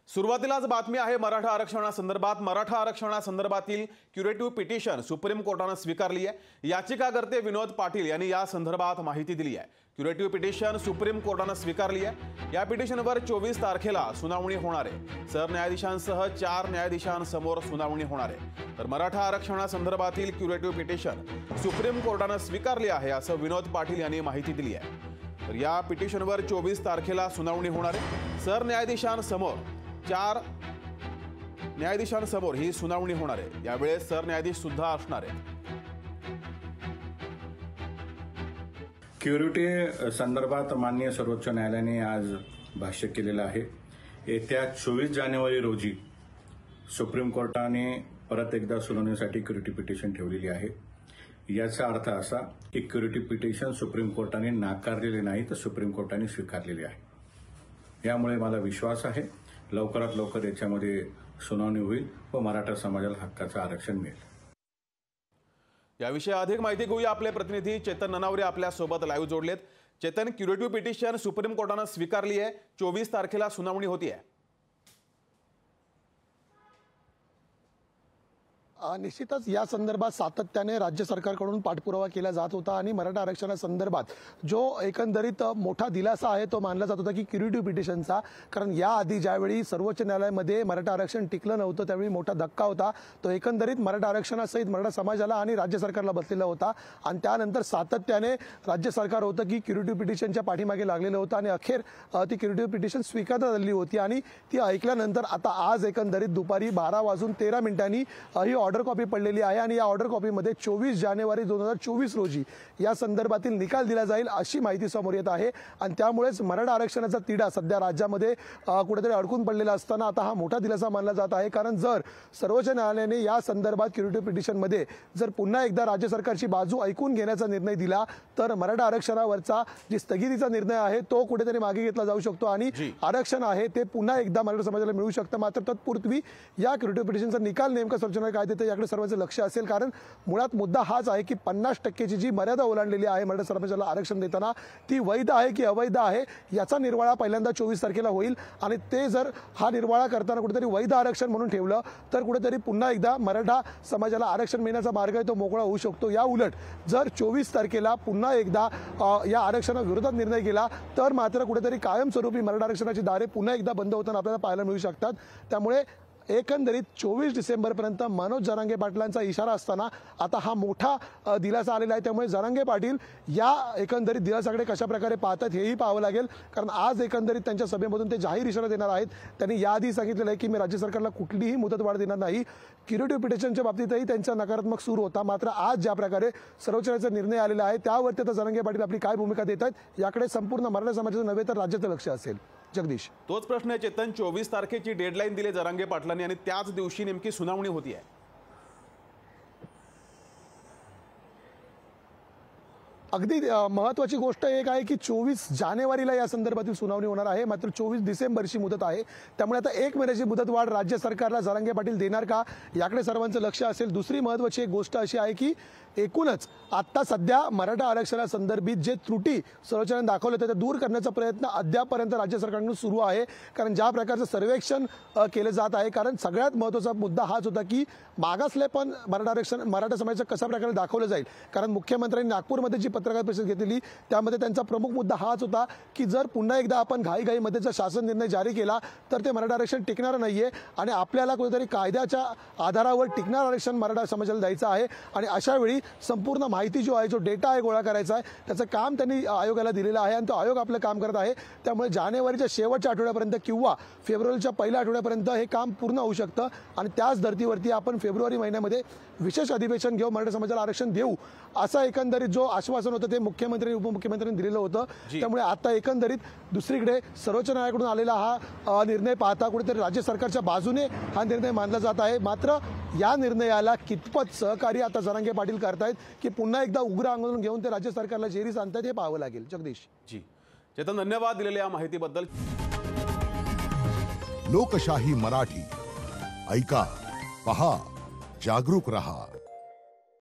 सुरुवातीलाच बातमी आहे मराठा आरक्षणासंदर्भात। मराठा आरक्षणासंदर्भातील क्युरेटिव्ह पिटिशन सुप्रीम कोर्टाने स्वीकारली आहे। याचिकाकर्ते विनोद पाटील यांनी या संदर्भात माहिती दिली आहे। क्युरेटिव्ह पिटिशन सुप्रीम कोर्टाने स्वीकारली आहे। या पिटिशनवर 24 तारखेला सुनावणी होणार आहे। सरन्यायाधीशांसह 4 न्यायाधीशांसमोर सुनावणी होणार आहे। तर मराठा आरक्षणासंदर्भातील क्युरेटिव्ह पिटिशन सुप्रीम कोर्टाने स्वीकारली आहे असं विनोद पाटील यांनी माहिती दिली आहे। तर या पिटिशनवर 24 तारखेला सुनावणी होणार आहे। सरन्यायाधीशांसमोर 4 न्यायाधीशांसमोर ही सुनावणी होणार आहे। यावेळेस सरन्यायाधीश सुद्धा असणार आहे। क्युरेटिव्ह संदर्भात माननीय सर्वोच्च न्यायालयाने आज भाष्य केलेलं आहे। येत्या 24 जानेवारी रोजी सुप्रीम कोर्टाने परत एकदा सुनावणीसाठी क्युरेटिव्ह पिटिशन ठेवलेली आहे। याचा अर्थ असा की क्युरेटिव्ह पिटिशन सुप्रीम कोर्टाने नाकारलेले नाही तर सुप्रीम कोर्टाने स्वीकारलेले आहे। यामुळे मला विश्वास आहे लवकरात लवकर याच्यामध्ये सुनावणी होईल व मराठा समाजाला हक्काचं आरक्षण मिळेल। याविषयी अधिक माहिती घेऊया। आपले प्रतिनिधी चेतन ननावरे आपल्या सोबत लाईव्ह जोडलेत। चेतन, क्युरेटिव्ह पिटिशन सुप्रीम कोर्टाने स्वीकारली आहे। 24 तारखेला सुनावणी होती आहे। निश्चितच या संदर्भात सातत्याने राज्य सरकारकडून पाठपुरावा केला जात होता आणि मराठा आरक्षणासंदर्भात जो एकंदरीत मोठा दिलासा आहे तो मानला जात होता की क्युरेटिव्ह पिटिशनचा। कारण याआधी ज्यावेळी सर्वोच्च न्यायालयामध्ये मराठा आरक्षण टिकलं नव्हतं त्यावेळी मोठा धक्का होता। तो एकंदरीत मराठा आरक्षणासहित मराठा समाजाला आणि राज्य सरकारला बसलेला होता आणि त्यानंतर सातत्याने राज्य सरकार होतं की क्युरेटिव्ह पिटिशनच्या पाठीमागे लागलेलं होतं आणि अखेर ती क्युरेटिव्ह पिटिशन स्वीकारण्यात आली होती आणि ती ऐकल्यानंतर आता आज एकंदरीत दुपारी 12:13 ही ऑर्डर कॉपी पडलेली आहे आणि या ऑर्डर कॉपीमध्ये 24 जानेवारी 2024 रोजी या संदर्भातील निकाल दिला जाईल अशी माहिती समोर येत आहे। आणि त्यामुळेच मराठा आरक्षणाचा तिढा सध्या राज्यामध्ये कुठेतरी अडकून पडलेला असताना आता हा मोठा दिलासा मानला जात आहे। कारण जर सर्वोच्च न्यायालयाने या संदर्भात क्युरेटिव्ह पिटिशनमध्ये जर पुन्हा एकदा राज्य सरकारची बाजू ऐकून घेण्याचा निर्णय दिला तर मराठा आरक्षणावरचा जी स्थगितीचा निर्णय आहे तो कुठेतरी मागे घेतला जाऊ शकतो आणि आरक्षण आहे ते पुन्हा एकदा मराठा समाजाला मिळू शकतं। मात्र तत्पूर्वी या क्युरेटिव्ह पिटिशनचा निकाल नेमका सर्वोच्च न्यायालय काय देतं याकडे सर्वांचं लक्ष असेल। कारण मुळात मुद्दा हाच आहे की 50% जी मर्यादा ओलांडलेली आहे मराठा समाजाला आरक्षण देताना ती वैध आहे की अवैध आहे याचा निर्वाळा पहिल्यांदा 24 तारखेला होईल आणि ते जर हा निर्वाळा करताना कुठेतरी वैध आरक्षण म्हणून ठेवलं तर कुठेतरी पुन्हा एकदा मराठा समाजाला आरक्षण मिळण्याचा मार्ग आहे तो मोकळा होऊ शकतो। या उलट जर 24 तारखेला पुन्हा एकदा या आरक्षणाविरोधात निर्णय केला तर मात्र कुठेतरी कायमस्वरूपी मराठा आरक्षणाची दारे पुन्हा एकदा बंद होताना आपल्याला पाहायला मिळू शकतात। त्यामुळे एकंदरीत 24 डिसेंबरपर्यंत मनोज जरांगे पाटलांचा इशारा असताना आता हा मोठा दिलासा आलेला आहे। त्यामुळे जरांगे पाटील या एकंदरीत दिलासाकडे कशा प्रकारे पाहतात हेही पाहावं लागेल। कारण आज एकंदरीत त्यांच्या सभेमधून ते जाहीर इशारा देणार आहेत। त्यांनी याआधी सांगितलेलं आहे की मी राज्य सरकारला कुठलीही मुदतवाढ देणार नाही। क्युरेटिव्ह पिटिशनच्या बाबतीतही त्यांचा नकारात्मक सूर होता। मात्र आज ज्या प्रकारे सर्वोच्च न्यायालयाचा निर्णय आलेला आहे त्यावरती आता जरांगे पाटील आपली काय भूमिका देत आहेत याकडे संपूर्ण मराठा समाजाचं नव्हे तर राज्याचं लक्ष असेल। जगदीश, तोच प्रश्न आहे चेतन। 24 तारखेची डेडलाईन दिली जरांगे पाटलांनी आणि त्याच दिवशी नेमकी सुनावणी होती आहे। अगदी महत्त्वाची गोष्ट एक आहे की 24 जानेवारीला या संदर्भातील सुनावणी होणार आहे। मात्र 24 डिसेंबरची मुदत आहे। त्यामुळे आता 1 महिन्याची मुदतवाढ राज्य सरकारला जरांगे पाटील देणार का याकडे सर्वांचं लक्ष असेल। दुसरी महत्त्वाची एक गोष्ट अशी आहे की एकूणच आता सध्या मराठा आरक्षणासंदर्भित जे त्रुटी सर्वोच्च न्यायालयाने दाखवले त्या दूर करण्याचा प्रयत्न अद्यापर्यंत राज्य सरकारकडून सुरू आहे। कारण ज्या प्रकारचं सर्वेक्षण केलं जात आहे कारण सगळ्यात महत्त्वाचा मुद्दा हाच होता की मागासले पण मराठा समाजाचं कशा प्रकारे दाखवलं जाईल। कारण मुख्यमंत्र्यांनी नागपूरमध्ये जी पत्रकार परिषद घेतली त्यामध्ये त्यांचा प्रमुख मुद्दा हाच होता की जर पुन्हा एकदा आपण घाईघाईमध्ये जर शासन निर्णय जारी केला तर ते मराठा आरक्षण टिकणार नाहीये आणि आपल्याला कुठेतरी कायद्याच्या आधारावर टिकणार आरक्षण मराठा समाजाला द्यायचं आहे। आणि अशा वेळी संपूर्ण माहिती जो आहे जो डेटा आहे गोळा करायचा आहे त्याचं काम त्यांनी आयोगाला दिलेलं आहे आणि तो आयोग आपलं काम करत आहे। त्यामुळे जानेवारीच्या शेवटच्या आठवड्यापर्यंत किंवा फेब्रुवारीच्या पहिल्या आठवड्यापर्यंत हे काम पूर्ण होऊ शकतं आणि त्याच धर्तीवरती आपण फेब्रुवारी महिन्यामध्ये विशेष अधिवेशन घेऊन मराठा समाजाला आरक्षण देऊ असं एकंदरीत जो आश्वासन होतं ते मुख्यमंत्री उपमुख्यमंत्र्यांनी दिलेलं होतं। त्यामुळे आता एकंदरीत दुसरीकडे सर्वोच्च न्यायालयाकडून आलेला हा निर्णय पाहता कुठेतरी राज्य सरकारच्या बाजूने हा निर्णय मानला जात आहे। मात्र या निर्णयाला कितपत सहकार्य आता जरांगे पाटील करतायत की पुन्हा एकदा उग्र आंदोलन घेऊन ते राज्य सरकारला जेरीस आणतात हे पाहावं लागेल। जगदीश जी, चेतन धन्यवाद दिलेल्या माहितीबद्दल। लोकशाही मराठी ऐका, पहा, जागरूक रहा।